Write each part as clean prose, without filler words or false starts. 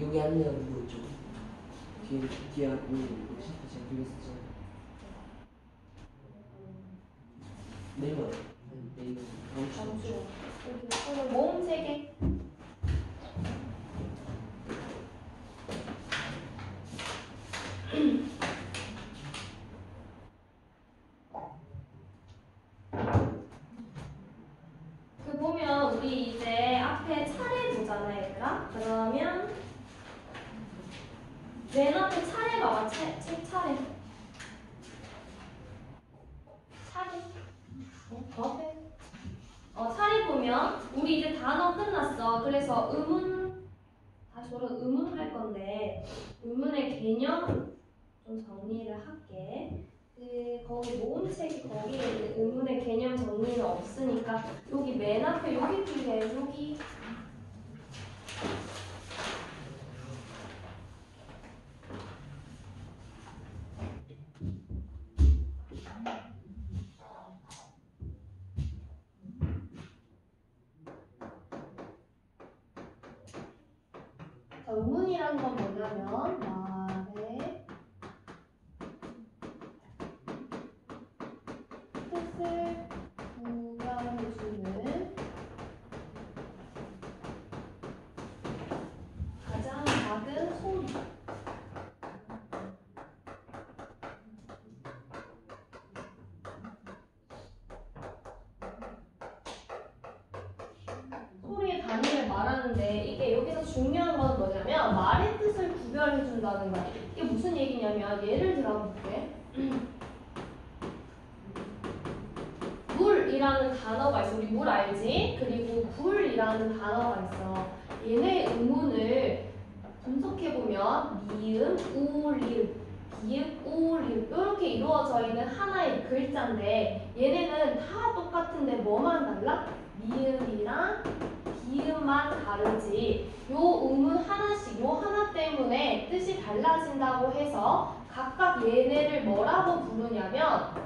여기 안내하는 거 좀. 뒤에 안내 뭐지? 제가 뒤에 있었잖아. 네이버. 네이버. 잠시만. 여기 모음 3개. 그 보면 우리 이제 앞에 차례 보잖아 얘들아. 그러면 맨 앞에 차례 봐봐. 책 차례. 차례. 차례 보면 우리 이제 단어 끝났어. 그래서 다시 오늘 의문 할 건데 의문의 개념 좀 정리를 할게. 거기 모음책이 거기에 있는 의문의 개념 정리는 없으니까 여기 맨 앞에 여기 뒤에 여기 자, 의문이라는 건 뭐냐면 말의 뜻을 부여해주는 가장 작은 소리. 소리의 단위를 말하는데 이게 여기서 중요한 건 뭐냐면 말의 뜻을 구별해준다는 거야. 이게 무슨 얘기냐면 예를 들어 볼게. 물이라는 단어가 있어. 우리 물 알지? 그리고 불이라는 단어가 있어. 얘네 의문을 분석해보면 미음, 우울, 리읍, 비읍, 우울, 리읍 이렇게 이루어져 있는 하나의 글자인데 얘네는 다 똑같은데 뭐만 달라? 미음이랑 비음만 다르지. 요 의문 하나씩, 요 하나 때문에 뜻이 달라진다고 해서 각각 얘네를 뭐라고 부르냐면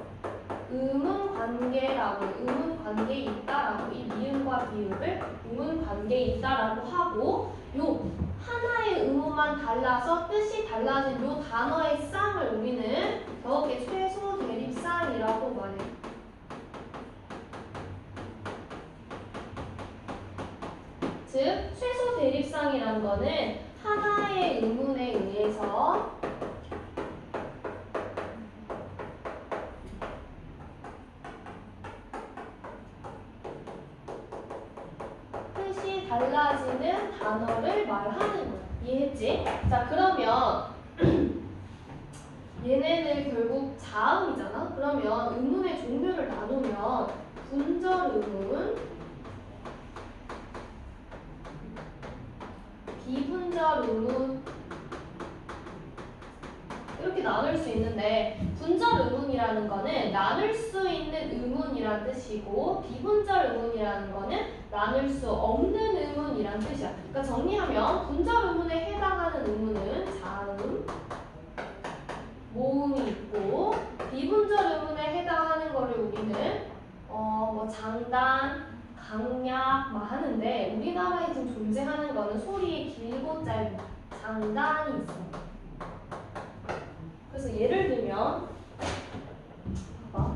의문 관계라고, 의문 관계에 있다라고, 이 미음과 비읍을 의문 관계에 있다라고 하고, 요 하나의 의문만 달라서 뜻이 달라진 요 단어의 쌍을 우리는 더욱이 최소 대립쌍이라고 말해. 즉, 최소 대립쌍이란 거는 하나의 의문에 의해서 뜻이 달라지는 단어를 말하는 거야. 이해했지? 자, 그러면 얘네들 결국 자음이잖아? 그러면 의문의 종류를 나누면 분절 의문, 비분절 의문 이렇게 나눌 수 있는데 분절 의문이라는 거는 나눌 수 있는 의문이란 뜻이고 비분절 의문이라는 거는 나눌 수 없는 의문이란 뜻이야. 그러니까 정리하면 분절 의문에 해당하는 의문은 자음, 모음이 있고 비분절 의문에 해당하는 거를 우리는 뭐 장단, 강약 막 하는데 우리나라에 지금 존재하는 거는 소리의 길고 짧은 장단이 있어. 그래서 예를 들면 봐봐.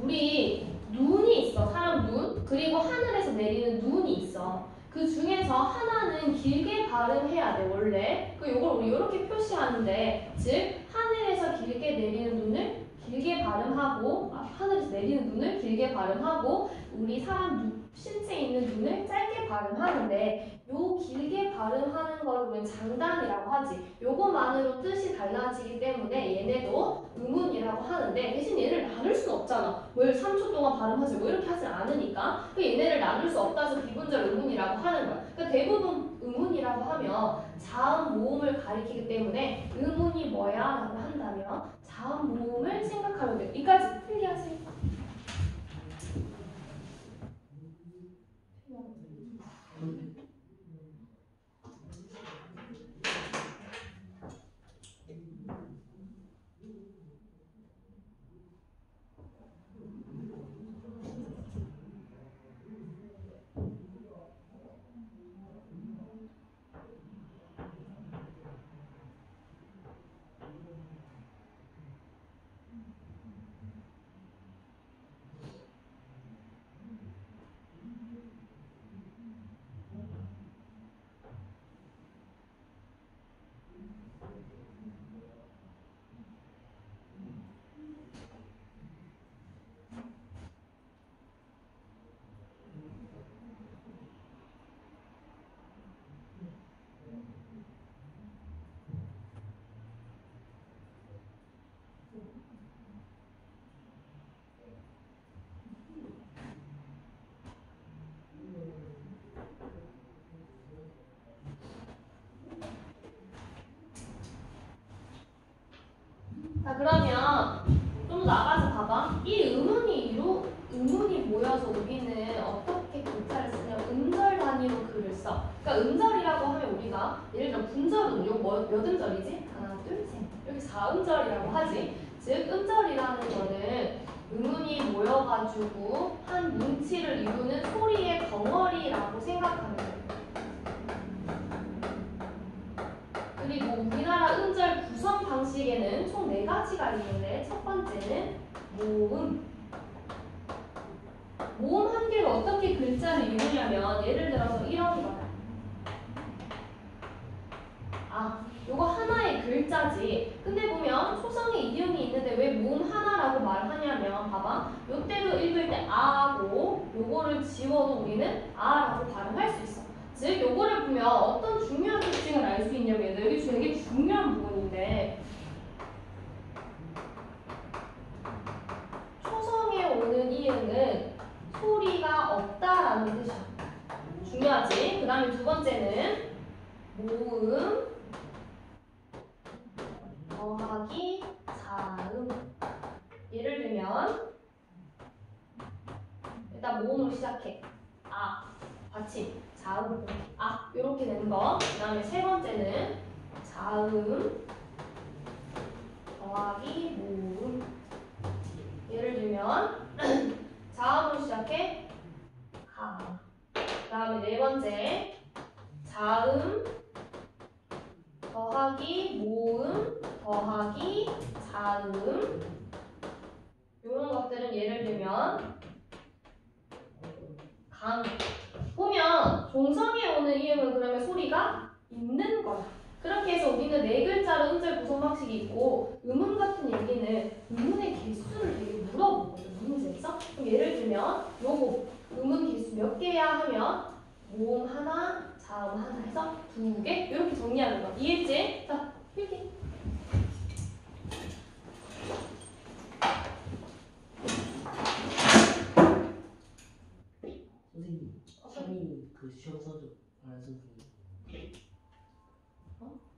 우리 눈이 있어. 사람 눈. 그리고 하늘에서 내리는 눈이 있어. 그 중에서 하나는 길게 발음해야 돼. 원래. 요걸 우리 이렇게 표시하는데 즉 하늘에서 길게 내리는 눈을 길게 발음하고 하늘에서 내리는 눈을 길게 발음하고 우리 사람 신체에 있는 눈을 짧게 발음하는데 요 길게 발음하는 걸 우리는 장단이라고 하지. 요것만으로 뜻이 달라지기 때문에 얘네도 의문이라고 하는데 대신 얘를 나눌 수는 없잖아. 뭘 3초 동안 발음하지 뭐 이렇게 하진 않으니까 얘네를 나눌 수 없다 해서 비분절 의문이라고 하는 거야. 그러니까 대부분 의문이라고 하면 자음 모음을 가리키기 때문에 의문이 뭐야? 라고 한다면 자음 모음을 생각하면 돼. 여기까지 클리어하세요. 자, 그러면 좀 더 나가서 봐봐. 이 음운이 모여서 우리는 어떻게 글자를 쓰냐면 음절 단위로 글을 써. 그러니까 음절이라고 하면 우리가 예를 들어 분절은 이거 몇 음절이지? 하나, 둘, 셋. 여기 4음절이라고 하지. 즉 음절이라는 거는 음운이 모여가지고 한 문치를 이루는 소리의 덩어리라고 생각하면 돼요. 그리고 우리나라 음절 구성 방식에는 총 4가지가 있는데 첫 번째는 모음. 모음 한 개로 어떻게 글자를 이루냐면 예를 들어서 이런 거야. 요거 하나의 글자지. 근데 보면 초성의 이음이 있는데 왜 모음 하나라고 말하냐면 봐봐. 요때도 읽을 때 아고 요거를 지워도 우리는 아라고 발음할 수 있어. 즉 요거를 보면 어떤 중요한 특징을 알 수 있냐면 여기 되게 중요한 부분인데 초성에 오는 이음은 소리가 없다라는 뜻이야. 중요하지. 그 다음에 두 번째는 모음 더하기 자음. 예를 들면 일단 모음으로 시작해. 아, 받침, 자음, 아 이렇게 되는 거. 그 다음에 세 번째는 자음 더하기 모음. 예를 들면 자음으로 시작해. 하. 그 다음에 네 번째 자음 더하기 모음 더하기 자음. 이런 것들은 예를 들면 강. 보면 종성에 오는 이음은 그러면 소리가 있는 거야. 그렇게 해서 우리는 4글자로 음절 구성 방식이 있고 음운 같은 얘기는 음운의 개수를 되게 물어보거든. 문제에서. 그럼 예를 들면 요거 음운 개수 몇 개야 하면 모음 하나, 자음 하나 해서 2개 이렇게 정리하는 거. 이해했지? 자, 필기. 선생님, 참이 그 시험 써줘. 아, 선생님.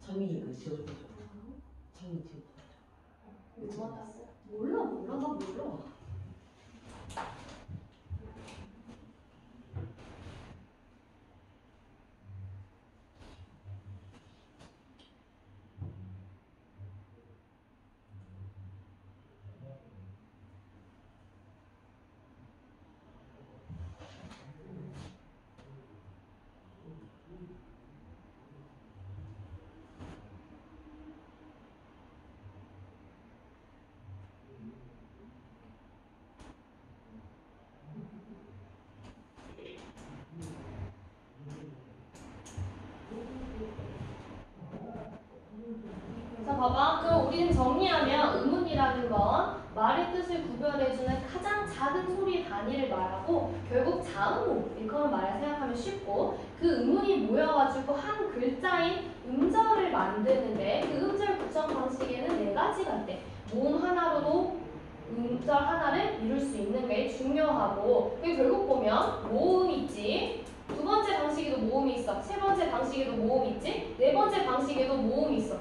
참이 그 시험 써줘. 참이 시험 써줘. 뭐 맞았어? 몰라, 나 몰라. 자, 봐봐. 그럼 우리는 정리하면 음운이라는 건 말의 뜻을 구별해주는 가장 작은 소리 단위를 말하고 결국 자음모 이거는 말을 생각하면 쉽고 그 음운이 모여가지고 한 글자인 음절을 만드는데 그 음절 구성 방식에는 4가지가 있대. 모음 하나로도 음절 하나를 이룰 수 있는 게 중요하고 그게 결국 보면 모음 있지. 두 번째 방식에도 모음이 있어. 세 번째 방식에도 모음이 있지. 네 번째 방식에도 모음이 있어.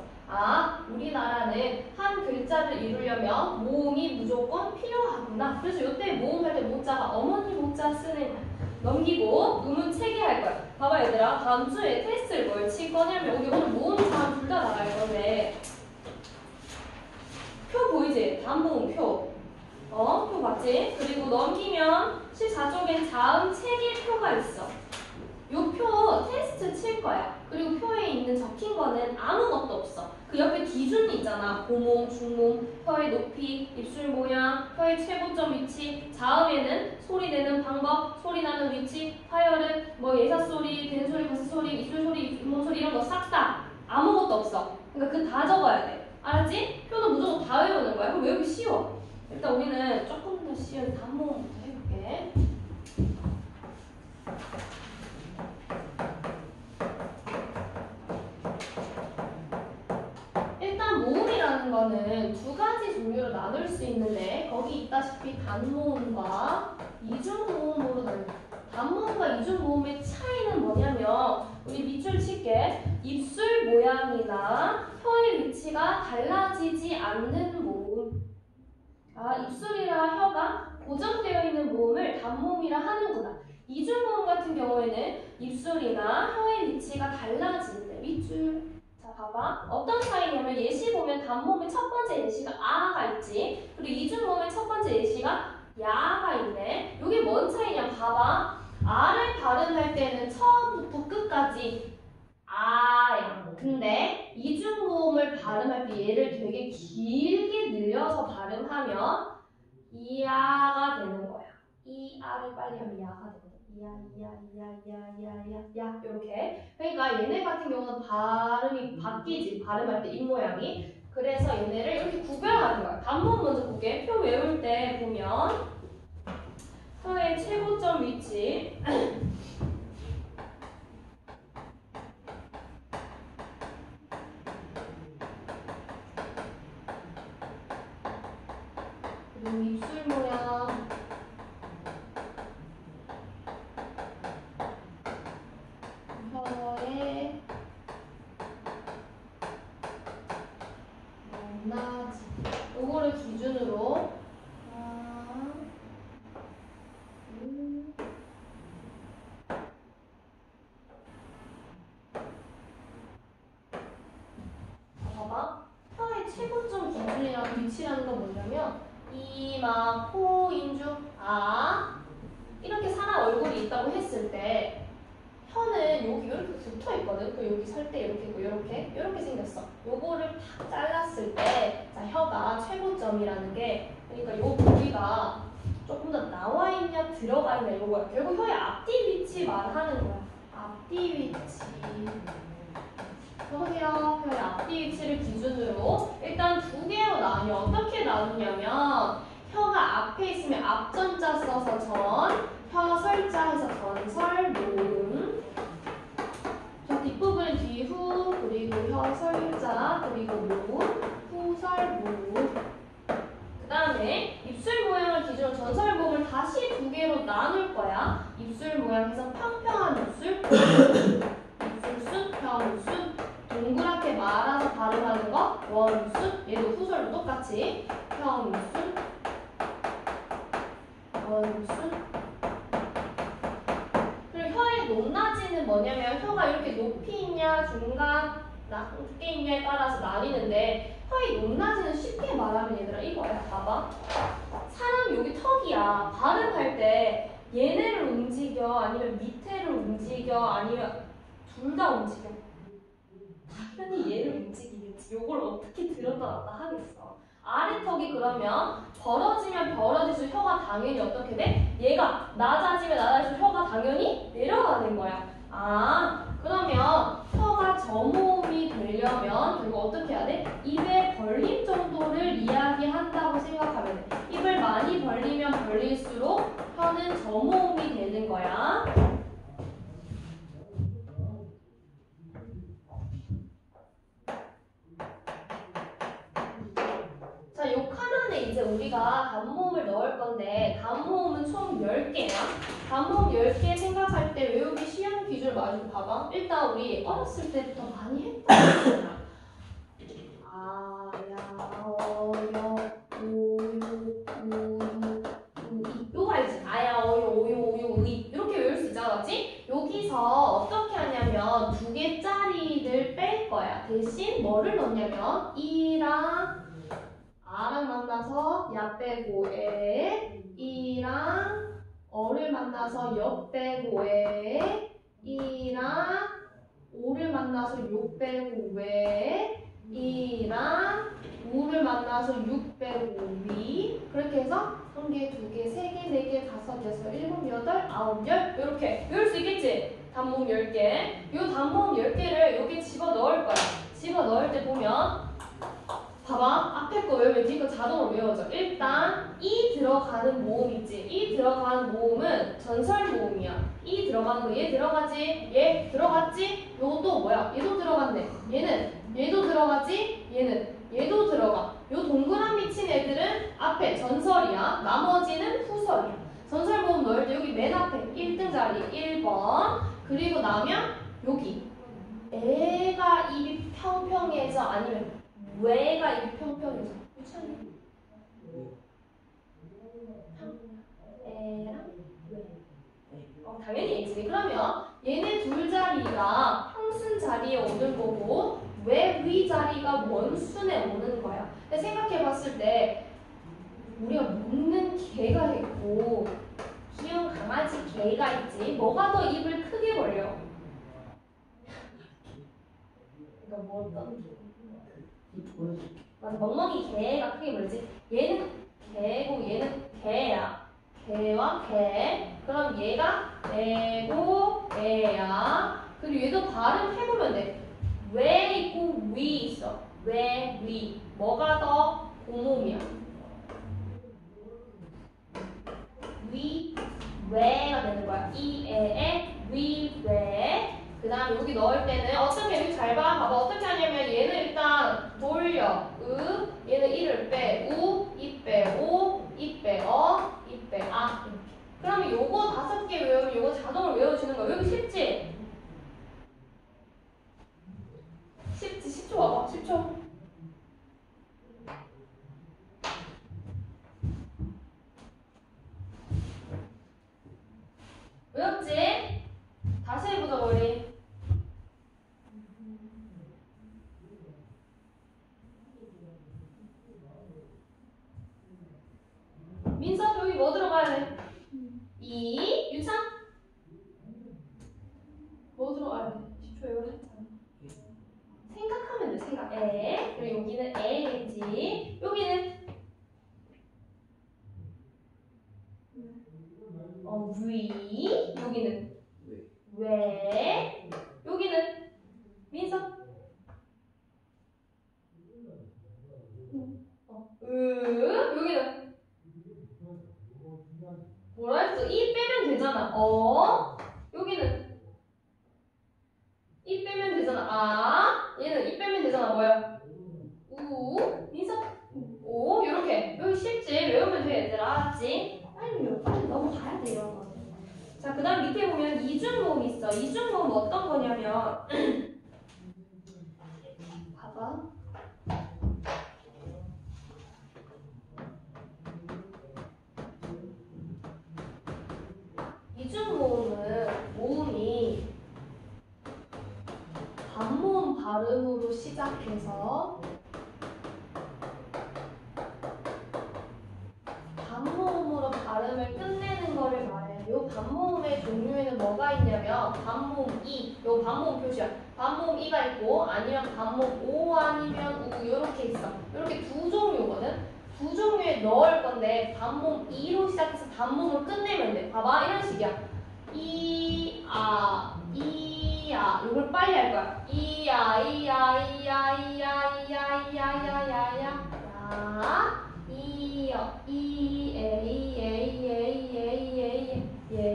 우리나라는 한 글자를 이루려면 모음이 무조건 필요하구나. 그래서 이때 모음할 때 모자가 어머니 모자 쓰는 거야. 넘기고 음은 체계할 거야. 봐봐 얘들아. 다음 주에 테스트를 뭘 칠 거냐면 우리 오늘 모음 자음 둘 다 나갈 건데 표 보이지? 단모음 표. 표 봤지? 그리고 넘기면 14쪽엔 자음 체계 표가 있어. 요 표 테스트 칠 거야. 그리고 표에 있는 적힌 거는 아무것도 없어. 그 옆에 기준이 있잖아. 고모음, 중모음, 혀의 높이, 입술 모양, 혀의 최고점 위치, 자음에는 소리 내는 방법, 소리 나는 위치, 화열은 뭐 예사소리, 된소리, 가스소리, 입술소리, 잇몸소리 이런 거 싹 다 아무것도 없어. 그러니까 그 다 적어야 돼. 알았지? 표는 무조건 다 외우는 거야. 그럼 외우기 쉬워. 일단 우리는 조금 더 쉬운 단모음부터 해볼게. 모음이라는 거는 2가지 종류로 나눌 수 있는데 거기 있다시피 단모음과 이중모음으로 나눠. 단모음과 이중모음의 차이는 뭐냐면 우리 밑줄 칠게. 입술 모양이나 혀의 위치가 달라지지 않는 모음 입술이나 혀가 고정되어 있는 모음을 단모음이라 하는구나. 이중모음 같은 경우에는 입술이나 혀의 위치가 달라지는데 밑줄. 자, 봐봐. 어떤 차이냐면 예시 보면 단모음의 첫 번째 예시가 아가 있지. 그리고 이중모음의 첫 번째 예시가 야가 있네. 이게 뭔 차이냐? 봐봐. 아를 발음할 때는 처음부터 끝까지 아야. 근데 이중모음을 발음할 때 얘를 되게 길게 늘려서 발음하면 이야가 되는 거야. 이 아를 빨리 하면 야가 되거든. 이야 이렇게. 그러니까 얘네 같은 경우는 발음이 바뀌지. 발음할 때 입모양이. 그래서 얘네를 이렇게 구별하는 거야. 단모음 먼저 볼게. 표 외울 때 보면 혀의 최고점 위치. 그리고 입술 모양. 혀의 높낮이. 요거를 기준으로 봐봐. 혀의 최고점 기준이랑 위치라는 건 뭐냐면 이마, 코, 인중, 이렇게 사람 얼굴이 있다고 했을 때 혀는 여기 이렇게 붙어 있거든. 그 여기 설 때 이렇게 있고 이렇게 생겼어. 요거를 탁 잘랐을 때 자, 혀가 최고점이라는 게 그러니까 요 부위가 조금 더 나와 있냐 들어가 있냐 요거야. 결국 혀의 앞뒤 위치 말하는 거야. 앞뒤 위치. 보세요. 혀의 앞뒤 위치를 기준으로 일단 두 개로 나뉘어. 어떻게 나누냐면 혀가 앞에 있으면 앞전자 써서 전, 혀 설자 해서 전설, 모음. 저 뒷부분 뒤후, 그리고 혀 설자, 그리고 모음, 후설, 모음. 그 다음에 입술 모양을 기준으로 전설, 모음을 다시 두 개로 나눌 거야. 입술 모양에서 평평한 입술, 입술순, 평순. 동그랗게 말아서 발음하는 거 원순, 얘도 후설도 똑같이 평순, 원순. 그리고 혀의 높낮이는 뭐냐면 혀가 이렇게 높이 있냐 중간 낮게 있냐에 따라서 나뉘는데 혀의 높낮이는 쉽게 말하면 얘들아 이거야. 봐봐. 사람 여기 턱이야. 발음할 때 얘네를 움직여 아니면 밑에를 움직여 아니면 둘 다 움직여. 당연히 얘를 움직이겠지. 요걸 어떻게 들었다 놨다 하겠어. 아래턱이 그러면 벌어지면 벌어질수록 혀가 당연히 어떻게 돼? 얘가 낮아지면 낮아질수록 혀가 당연히 내려가는 거야. 그러면 혀가 저모음이 되려면 결국 어떻게 해야 돼? 입의 벌림 정도를 이야기한다고 생각하면 돼. 입을 많이 벌리면 벌릴수록 혀는 저모음이 되는 거야. 자, 요 칸 안에 이제 우리가 단모음을 넣을 건데 단모음은 총 10개야. 단모음 10개 생각할 때 외우기 쉬운 기준을 많이 봐봐. 일단 우리 어렸을 때부터 많이 했던 아, 야, 어, 여, 오, 요, 우, 이. 요거 알지? 아야, 어요, 오요, 오요, 의. 이렇게 외울 수 있잖아, 맞지? 여기서 어떻게 하냐면 2개짜리를 뺄 거야. 대신 뭐를 넣냐면 이랑 아랑 만나서 야 빼고 에, 이랑 어를 만나서 역 빼고 에, 이랑 오를 만나서 요 빼고 왜, 이랑 우를 만나서 6 빼고 위. 그렇게 해서 1개, 2개, 3개, 4개, 5, 6, 7, 8, 9, 10 이렇게 외울 수 있겠지? 단모음 10개. 이 단모음 10개를 여기 집어 넣을 거야. 집어 넣을 때 보면 봐봐. 앞에 거 외우면 뒤에 거 자동으로 외워져. 일단 이 들어가는 모음 있지. 이 들어가는 모음은 전설 모음이야. 이 들어가는 거 얘 들어가지. 얘 들어갔지. 요것도 뭐야? 얘도 들어갔네. 얘도 들어가지. 얘도 들어가. 요 동그라미 미친 애들은 앞에 전설이야. 나머지는 후설이야. 전설 모음 넣을 때 여기 맨 앞에 1등 자리 1번. 그리고 나면 여기 애가 입이 평평해져 아니면 왜가 입이 평평해져. 유치원이 당연히 H지. 그러면 얘네 둘 자리가 평순 자리에 오는 거고 왜 위 자리가 원순에 오는 거야. 근데 생각해 봤을 때 우리가 먹는 개가 있고 귀여운 강아지 개가 있지. 뭐가 더 입을 크게 벌려? 그러니까 뭐 어떤 맞아, 멍멍이 개가 크게 벌리지. 얘는 개고 얘는 개야. 개와 개. 그럼 얘가 애고 애야. 그리고 얘도 발음해보면 돼. 왜 있고 위 있어. 왜 위. 뭐가 더 고몸이야. 위 왜가 되는 거야. 이 애에 위 왜. 그 다음에 여기 넣을 때는 어떻게 여기 잘 봐. 봐봐. 어떻게 하냐면 얘는 일단 돌려. 얘는 이를 빼. 이 빼. 이 빼. 이 빼. 이렇게. 그러면 요거 5개 외우면 요거 자동으로 외워지는 거야. 외우기 쉽지? 쉽지? 10초 봐봐. 10초. 외웠지? 다시 해보자 우리. 민서 여기 뭐 들어가야 돼? 유찬? 뭐 들어가야 돼? 10초 외우라 했잖아. 생각하면 돼. 생각. 에. 그리고 여기는 에겠지. 여기는 위. 여기는 왜. 여기는 민서. 여기는 뭐라 했어? 이 빼면 되잖아. 여기는 이 빼면 되잖아. 얘는 이 빼면 되잖아. 뭐야? 민서. 요렇게. 여기 쉽지? 외우면 돼, 얘들아. 알았지? 빨리 넘어가야 돼, 이런 거. 자, 그 다음 밑에 보면 이중모음 있어. 이중모음 어떤 거냐면 봐봐. 이중모음은 모음이 반모음 발음으로 시작해서 반모음으로 발음을 끝내는 거를 말해. 요 반모음의 종류에는 뭐가 있냐면 반모음 이, 요 반모음 표시야. 반모음 이가 있고 아니면 반모음 오 아니면 우 요렇게 있어. 요렇게 두 종류거든. 두 종류에 넣을 건데 반모음 이로 시작해서 반모음을 끝내면 돼. 봐봐 이런 식이야. 이아 요걸 빨리 할 거야. 이야 이어 예 이어 여 예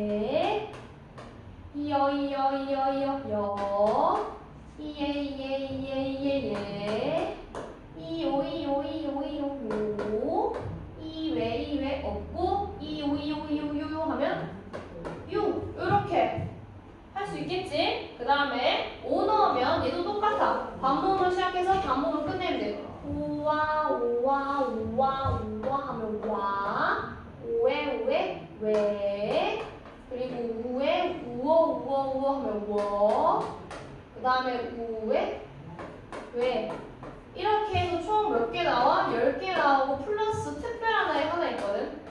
이오 이외 없고 이오 하면 유 요렇게 할 수 있겠지? 그 다음에 오 넣으면 얘도 똑같아. 반모음으로 시작해서 반모음을 끝내면 돼. 우와 하면 와. 우에 왜. 그리고 우에 우어 하면 워. 그 다음에 우에 왜. 이렇게 해서 총 몇 개 나와? 10개 나오고 플러스 특별한 아이 하나 있거든.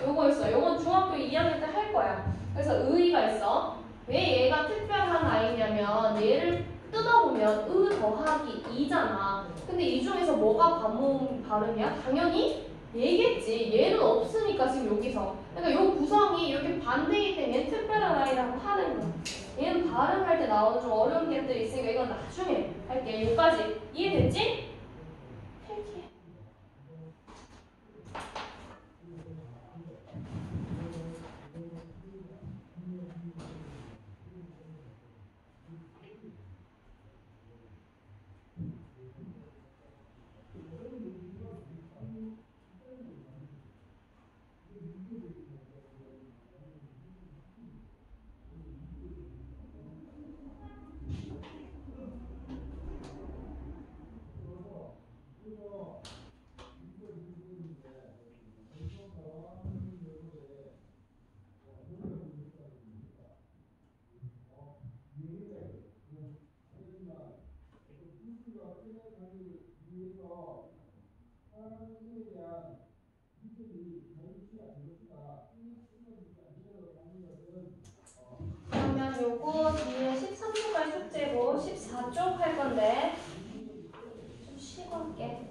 요거 있어. 요건 중학교 2학년 때 할 거야. 그래서 의가 있어. 왜 얘가 특별한 아이냐면 얘를 뜯어보면 더하기 2잖아. 근데 이 중에서 뭐가 반모음 발음이야? 당연히 얘겠지. 얘는 없으니까 지금 여기서. 그러니까 요 구성이 이렇게 반대이기 때문에 특별한 아이라고 하는 거야. 얘는 발음할 때 나오는 좀 어려운 게 있으니까 이건 나중에 할게. 여기까지 이해됐지? 필기해. 요거 뒤에 13초까지 숙제고 14쪽 할 건데 좀 쉬고 할게.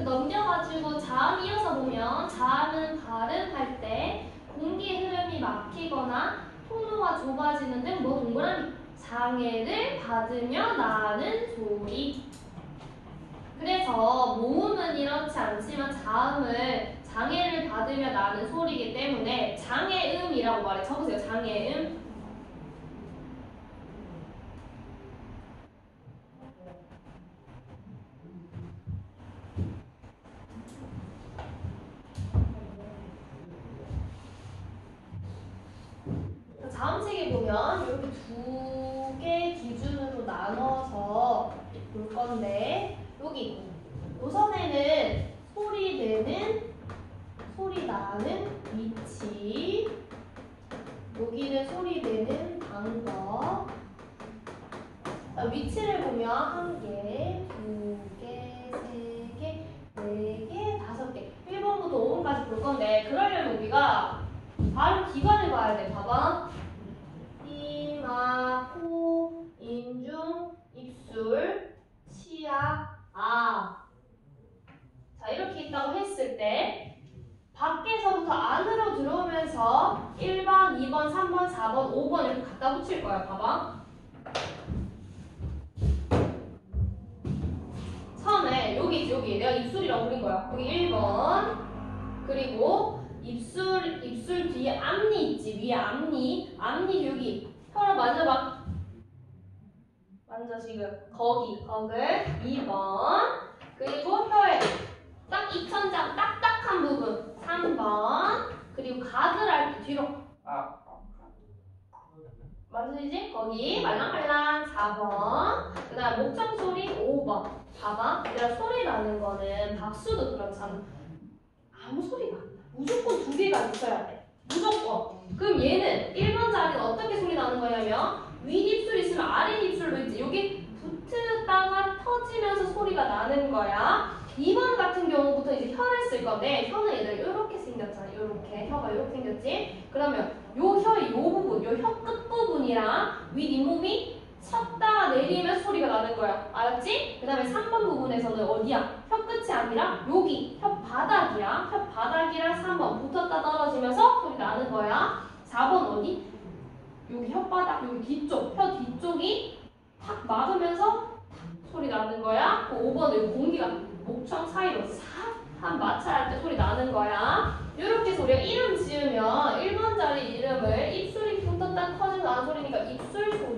넘겨가지고 자음 이어서 보면 자음은 발음할 때 공기 흐름이 막히거나 통로가 좁아지는 등 뭐 동그라미 장애를 받으며 나는 소리. 그래서 모음은 이렇지 않지만 자음은 장애를 받으며 나는 소리이기 때문에 장애음이라고 말해. 적으세요. 장애음. 다음 책에 보면 이렇게 두 개 기준으로 나눠서 볼 건데 여기 우선에는 소리 내는, 소리 나는 위치, 여기는 소리 내는 방법. 위치를 보면 한 개, 두 개, 세 개, 네 개, 다섯 개, 1번부터 5번까지 볼 건데 그러려면 우리가 발음 기관을 봐야 돼. 봐봐. 이마, 코, 인중, 입술, 치아, 아. 자, 이렇게 있다고 했을 때 밖에서부터 안으로 들어오면서 1번, 2번, 3번, 4번, 5번 이렇게 갖다 붙일 거야. 봐봐. 처음에 여기 내가 입술이라고 그린 거야. 여기 1번. 그리고 입술 뒤에 앞니 있지. 위에 앞니 여기 혀를 만져봐. 만져 지금 거길 2번. 그리고 혀에 딱 입천장 딱딱한 부분 3번. 그리고 가글 할 때 뒤로 만져지지? 거기 말랑말랑 4번. 그 다음 목청 소리 5번. 봐봐. 얘들아 소리 나는 거는 박수도 그렇잖아. 아무 소리가 안 나. 무조건 2개가 있어야 돼. 무조건. 그럼 얘는 1번 자리는 어떻게 소리 나는 거냐면 윗입술 있으면 아랫입술도 있지. 여기 붙었다가 터지면서 소리가 나는 거야. 2번 같은 경우부터 이제 혀를 쓸 건데 혀는 얘들 이렇게 생겼잖아. 이렇게 혀가 이렇게 생겼지. 그러면 요 혀의 요 부분, 요 혀 끝 부분이랑 윗 잇몸이 쳤다가 내리면 소리가 나는 거야. 알았지? 그 다음에 3번 부분에서는 어디야? 혀 끝이 아니라 여기 혀 바닥이야. 혀 바닥이랑 3번 붙었다 떨어지면서 소리 나는 거야. 4번 어디? 여기 혓바닥 여기 뒤쪽 혀 뒤쪽이 탁 막으면서 소리 나는 거야. 그 5번은 여기 공기가 목청 사이로 한 마찰할 때 소리 나는 거야. 이렇게 소리가 이름 지으면 1번 자리 이름을 입술이 붙었다 터지는 나는 소리니까 입술 소리